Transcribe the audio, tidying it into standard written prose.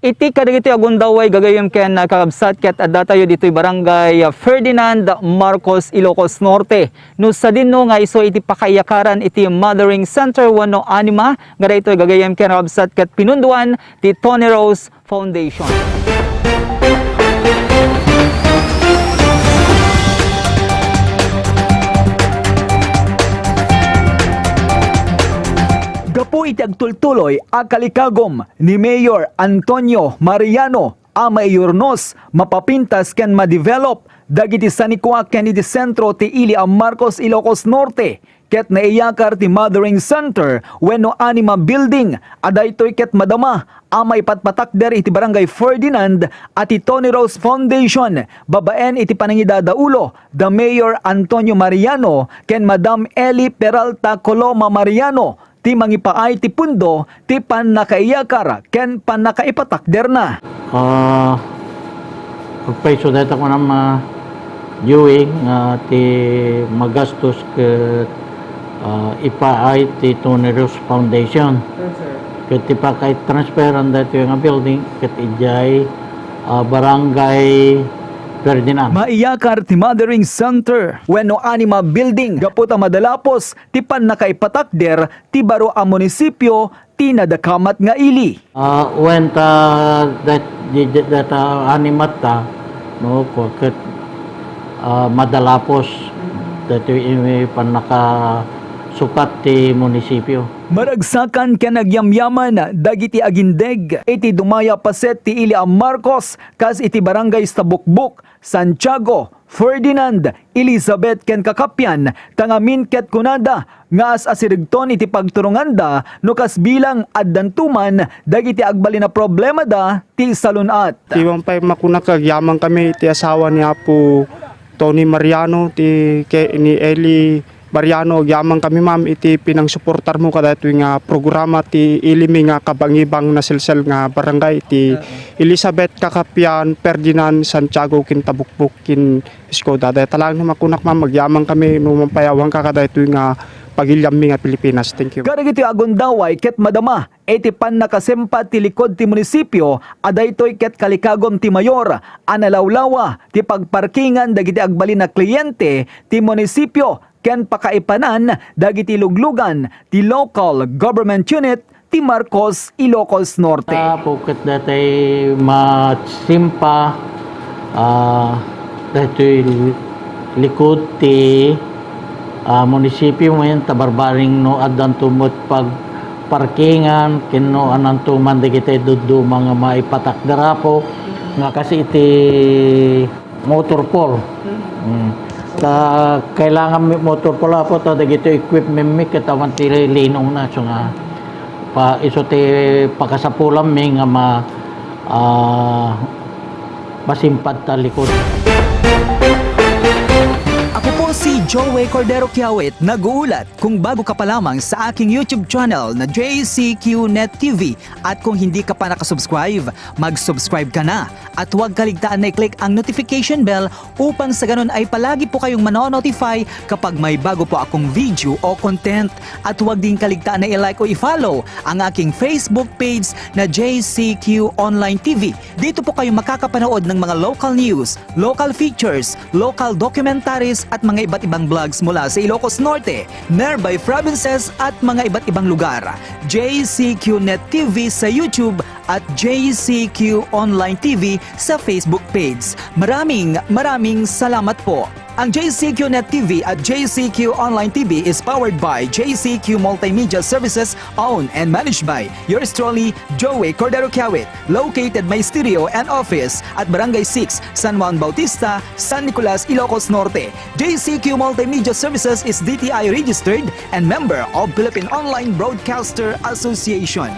Iti kadagiti agundaway gagayem ken kakabsat ket adda tayo ditoy barangay Ferdinand Marcos, Ilocos Norte. No sa dinno nga iso iti pakaiyakaran iti Mothering Center wenno anima nga daytoy gagayem ken kakabsat ket pinunduan ti Tony Rose Foundation. Gapu iti agtultuloy a kalikagom ni Mayor Antonio Mariano a maiurnos mapapintas ken ma-develop dagiti sanikwa ken iti sentro ti ili a Marcos, Ilocos Norte ket naiyakar ti Mothering Center wenno anima building adaytoy ket madama a maipatpatakder iti barangay Ferdinand at iti Tony Rose Foundation babaen iti panangidadaulo the Mayor Antonio Mariano ken Madam Eli Peralta Coloma Mariano ti mangipaay ti pundo ti panakaiyakar ken panakaipatakder na. Pagpaiso dito ko na viewing ti magastos ket ipaay ti Tony Rose Foundation. Ket ti pakay transferan dito yung building ket ijay barangay Ferdinand. Maiyakar ti Mothering Center wenno anima building gaputa madalapos ti panakaipatakder ti baro a munisipyo ti nadakamat nga ili. When that animat no ket madalapos dito yung panaka sukat ti munisipyo. Maragsakan ken nagyamyaman dagiti agindeg iti dumaya paset ti ili a Marcos kas iti barangay Stabukbuk, Santiago, Ferdinand, Elizabeth ken Kakapyan tangamin ket kunada nga asirigton iti pagturunganda no kas bilang addantuman dagiti agbali na problema da ti salunat. Tiwang pa makunakagyamang kami ti asawa ni Apo Tony Mariano ti ni Eli Mariano gyamang kami ma'am iti pinangsuportar mo kada ito nga programa ti ilimi nga kabangibang na silsel nga barangay ti Elizabeth Kakapyan, Ferdinand, Santiago kin Tabukbuk kin Skoda. Dahil talang na makunak ma'am magyamang kami numampayawang ka kada ito nga pagilyami nga Pilipinas. Thank you. Karagiti agundaway ket madama iti nakasempat ti likod ti munisipyo adaytoy ket kalikagom ti mayor analawlawa ti pagparkingan dagiti agbali na kliyente ti munisipyo ken pakaipanan dagiti luglugan ti local government unit ti Marcos, Ilocos Norte. Puket datay masimpa datoy likod ti munisipyo ngayon tabarbaring no addan tumot pag parkingan kino anantuman dagiti dudu mga maipatakdara po nga kasi iti motor pool. Kailangan motor pala po ta dagito equipment mi katawan ti linong na so nga pa iso ti pakasapulam mi nga masimpad ta likod. Ako po si Joey Cordero Kiawit, nag-uulat. Kung bago ka pa lamang sa aking YouTube channel na JCQ Net TV at kung hindi ka pa nakasubscribe, mag-subscribe ka na at huwag kaligtaan na i-click ang notification bell upang sa ganun ay palagi po kayong manonotify kapag may bago po akong video o content at huwag din kaligtaan na i-like o i-follow ang aking Facebook page na JCQ Online TV. Dito po kayo makakapanood ng mga local news, local features, local documentaries at mga iba't ibang vlogs mula sa Ilocos Norte, nearby provinces at mga iba't ibang lugar. JCQ Net TV sa YouTube at JCQ Online TV sa Facebook page. Maraming salamat po. Ang JCQ Net TV at JCQ Online TV is powered by JCQ Multimedia Services, owned and managed by yours truly, Joey Cordero Kiawit. Located my studio and office at Barangay 6, San Juan Bautista, San Nicolas, Ilocos Norte. JCQ Multimedia Services is DTI registered and member of Philippine Online Broadcaster Association.